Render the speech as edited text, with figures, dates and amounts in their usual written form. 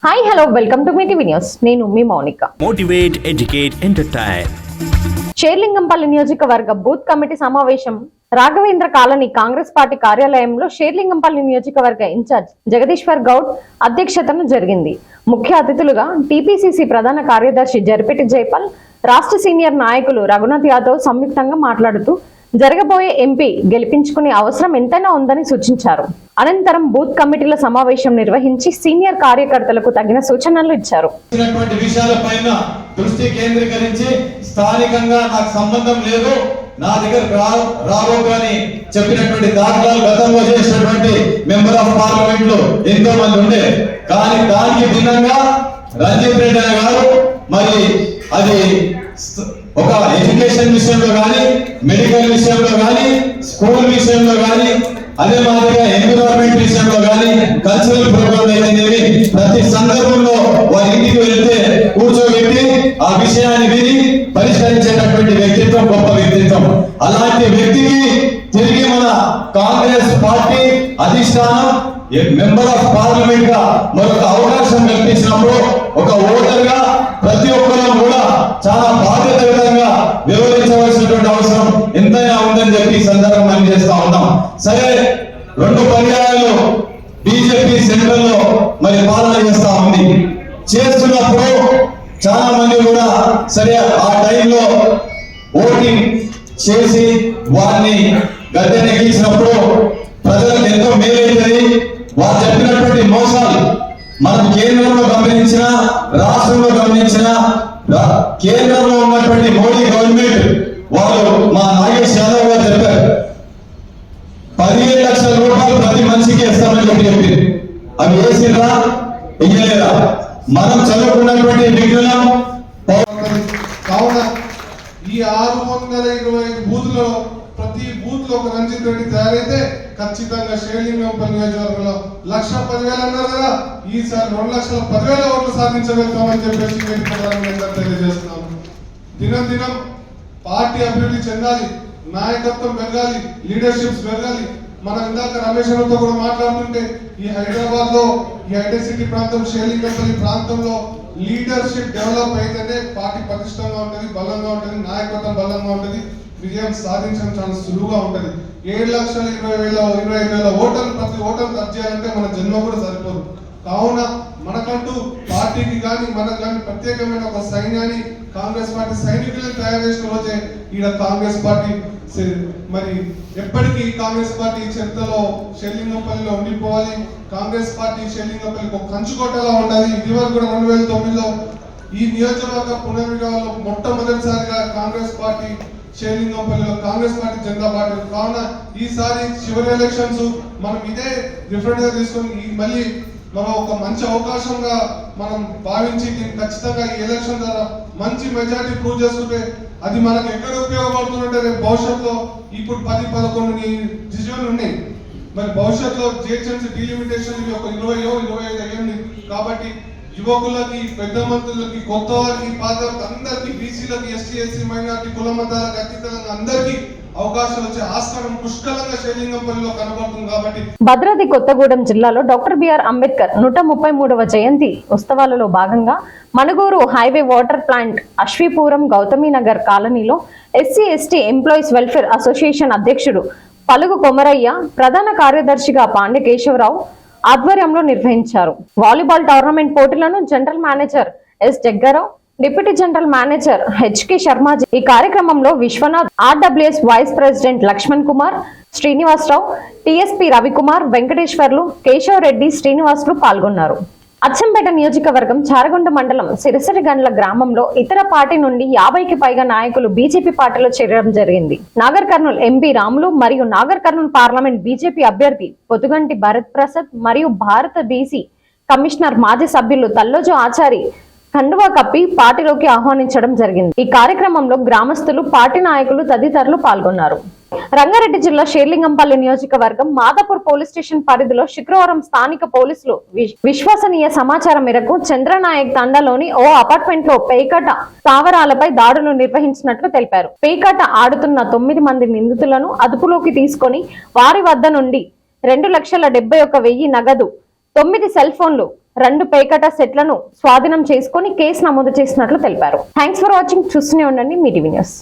Hi hello welcome to మీ TV news. నేను మీ Mounika. Motivate, educate, entertain. Serilingampally నియోజకవర్గ బూత్ కమిటీ సమావేశం రాఘవేంద్ర కాలనీ కాంగ్రెస్ పార్టీ కార్యాలయంలో షేర్లింగంపల్లి నియోజకవర్గ ఇన్ఛార్జ్ జగదీశ్వర్ గౌడ్ అధ్యక్షతన జరిగింది. ముఖ్య అతిథులుగా టీపీసీసీ ప్రధాన కార్యదర్శి జరిపెట్టి జైపాల్, రాష్ట్ర సీనియర్ నాయకులు రఘునాథ్ యాదవ్ సంయుక్తంగా మాట్లాడుతూ జరగబోయే ఎంపీ గెలిపించుకునే అవసరం ఎంతైనా ఉందని సూచించారు. అనంతరం బూత్ కమిటీల సమావేశం నిర్వహించి సీనియర్ కార్యకర్తలకు తగిన సూచనలు ఇచ్చారు. దృష్టి కేంద్రీకరించి స్థానికంగా నాకు సంబంధం లేదు, నా దగ్గర రాబోగాని చెప్పినటువంటి దాఖలాలు గతంలో చేసినటువంటి మెంబర్ ఆఫ్ పార్లమెంట్ లో ఎంతో మంది ఉండే, కానీ దానికి భిన్నంగా రంజిత్ రెడ్డి గారు మరి అది ఒక ఎడ్యుకేషన్ విషయంలో కానీ, మెడికల్ విషయంలో కానీ, స్కూల్ విషయంలో కానీ, అదే మాదిరిగా ఎన్విరాన్మెంట్ విషయంలో కానీ, కల్చరల్ ప్రోగ్రామ్ అయితేనేవి ప్రతి సందర్భంలో వారి ఇంటికి వెళ్తే కూర్చోబెట్టి ఆ విషయాన్ని విని పరిష్కరించేటటువంటి వ్యక్తిత్వం గొప్ప వ్యక్తిత్వం. అలాంటి వ్యక్తికి తిరిగి మన కాంగ్రెస్ పార్టీ అధిష్టానం మెంబర్ ఆఫ్ పార్లమెంట్ గా మరొక అవకాశం కల్పించినప్పుడు ఒక ఓటర్ గా ప్రతి ఒక్కరూ కూడా చాలా బాధ్యతయుతంగా వివరించవలసినటువంటి అవసరం ఎంతైనా ఉందని చెప్పి ఈ సందర్భం చేస్తా ఉన్నాం. సరే, 2 పర్యాయాలు బీజేపీ సెంట్రల్ లో మరి పాలన చేస్తా ఉంది. చేస్తున్నప్పుడు చాలా మంది కూడా సరే ఆ టైంలో ఓటింగ్ చేసి వారిని గద్దెనెక్కించినప్పుడు ప్రజలకు ఎంతో మేలైతుంది. వారు చెప్పినటువంటి మోసాలు మనం కేంద్రంలో గమనించిన, రాష్ట్రంలో గమనించిన, కేంద్రంలో ఉన్నటువంటి మోడీ గవర్నమెంట్ వాళ్ళు మా నాగేష్ యాదవ్ గారు చెప్పారు 15 లక్షల రూపాయలు ప్రతి మనిషికి ఇస్తామని చెప్పి అవి వేసిరా ఇయ్యలేదా? మనం చదువుకున్నటువంటి విగ్రహం కావున ఈ 625 బూత్లలో ప్రతి బూత్ లో ఒక రంజిత్ రెడ్డి తయారైతే ఖచ్చితంగా షేర్లింగంపల్లి నియోజకవర్గంలో 1,10,000 అన్నారు కదా, ఈసారి 2,10,000 ఓట్లు సాధించగలుగుతామని చెప్పేసి తెలియజేస్తున్నాం. దినం పార్టీ అభివృద్ధి చెందాలి, నాయకత్వం పెరగాలి, లీడర్షిప్స్ పెరగాలి. మనం ఇందాక రమేష్ తో కూడా మాట్లాడుతుంటే ఈ హైదరాబాద్ లో ఈ హైటెక్ సిటీ ప్రాంతం, షేర్లింగంపల్లి ప్రాంతంలో లీడర్షిప్ డెవలప్ అయితేనే పార్టీ పటిష్టంగా ఉంటుంది, బలంగా ఉంటుంది, నాయకత్వం బలంగా ఉంటుంది, విజయం సాధించడం చాలా సులువుగా ఉంటుంది. 7,20,000 ఓటర్లు ప్రతి ఓటర్ ఖర్చు చేయాలంటే మన జన్మ కూడా సరిపోదు. కావున మనకంటూ పార్టీకి కానీ మనకు కానీ ప్రత్యేకమైన ఒక సైన్యాన్ని కాంగ్రెస్ పార్టీ సైనికులను తయారు చేసిన రోజే ఈడ కాంగ్రెస్ పార్టీ మరి ఎప్పటికీ కాంగ్రెస్ పార్టీ చరిత్రలో షేర్లింగంపల్లిలో ఉండిపోవాలి. కాంగ్రెస్ పార్టీ షేర్లింగంపల్లికి ఒక కంచుకోటలా ఉండాలి. ఇదివరకు కూడా 2009లో ఈ నియోజకవర్గ పునర్విభాగంలో మొట్టమొదటిసారిగా కాంగ్రెస్ పార్టీ షేర్లింగంపల్లిలో కాంగ్రెస్ పార్టీ జనతా పార్టీ. కావున ఈసారి చివరి ఎలక్షన్స్ మనం ఇదే డిఫరెంట్ గా తీసుకొని మళ్ళీ మనం ఒక మంచి అవకాశంగా మనం భావించి దీన్ని ఖచ్చితంగా ఈ ఎలక్షన్ ద్వారా మంచి మెజారిటీ ప్రూవ్ చేసుకుంటే అది మనకు ఎక్కడ ఉపయోగపడుతుందంటే రేపు భవిష్యత్తులో ఇప్పుడు 10-11 డిసిజన్లు ఉన్నాయి. మరి భవిష్యత్తులో జిహెచ్ఎంసీ డీలిమిటేషన్ ఒక 20-25 అయ్యింది. కాబట్టి యువకులకి, పెద్ద మంత్రులకి, కొత్త వారికి, పాత అందరికి, బీసీలకి, ఎస్సీ మైనారిటీ, కుల మతాలకు అతీతంగా అందరికీ అవకాశం వచ్చే ఆస్కారం పుష్కలంగా షేర్లింగంపల్లిలో కనబడుతుంది. కాబట్టి భద్రాద్రి కొత్తగూడెం జిల్లాలో డాక్టర్ బిఆర్ అంబేద్కర్ 133వ జయంతి ఉత్సవాలలో భాగంగా Manuguru highway water plant Ashwapuram Gautaminagar కాలనీలో SC ST employees welfare association అధ్యక్షుడు పలుగు కొమరయ్య, ప్రధాన కార్యదర్శిగా పాండే కేశవరావు ఆధ్వర్యంలో నిర్వహించారు. వాలీబాల్ టోర్నమెంట్ పోటీలను general manager S Jaggarao, deputy general manager HK Sharma, ఈ కార్యక్రమంలో Vishwanath, RWS vice president Lakshman Kumar, Srinivasarao, TSP Ravikumar, Venkateswarlu, Keshav Reddy, Srinivasulu పాల్గొన్నారు. అచ్చంపేట నియోజకవర్గం చారగొండ మండలం సిరిసిరిగండ్ల గ్రామంలో ఇతర పార్టీ నుండి 50కి పైగా నాయకులు బీజేపీ పార్టీలో చేరడం జరిగింది. నాగర్ కర్నూల్ ఎంపీ రాములు మరియు నాగర్ కర్నూల్ పార్లమెంట్ బీజేపీ అభ్యర్థి పొతుగంటి భరత్ ప్రసాద్ మరియు భారత బీసీ కమిషనర్ మాజీ సభ్యులు తల్లోజు ఆచారి కండువా కప్పి పార్టీలోకి ఆహ్వానించడం జరిగింది. ఈ కార్యక్రమంలో గ్రామస్తులు, పార్టీ నాయకులు తదితరులు పాల్గొన్నారు. రంగారెడ్డి జిల్లా షేర్లింగంపల్లి నియోజకవర్గం మాదాపూర్ పోలీస్ స్టేషన్ పరిధిలో శుక్రవారం స్థానిక పోలీసులు విశ్వసనీయ సమాచారం మేరకు చంద్రనాయక్ తండాలోని ఓ అపార్ట్మెంట్ లో పేకాట స్థావరాలపై దాడులు నిర్వహించినట్లు తెలిపారు. పేకాట ఆడుతున్న 9 మంది నిందితులను అదుపులోకి తీసుకొని వారి వద్ద నుండి 2,71,000 నగదు, 9 సెల్ ఫోన్లు, 2 పేకట సెట్లను స్వాధీనం చేసుకుని కేసు నమోదు చేసినట్లు తెలిపారు. Thanks for watching. చూస్తూనే ఉండండి మీ టీవీ న్యూస్.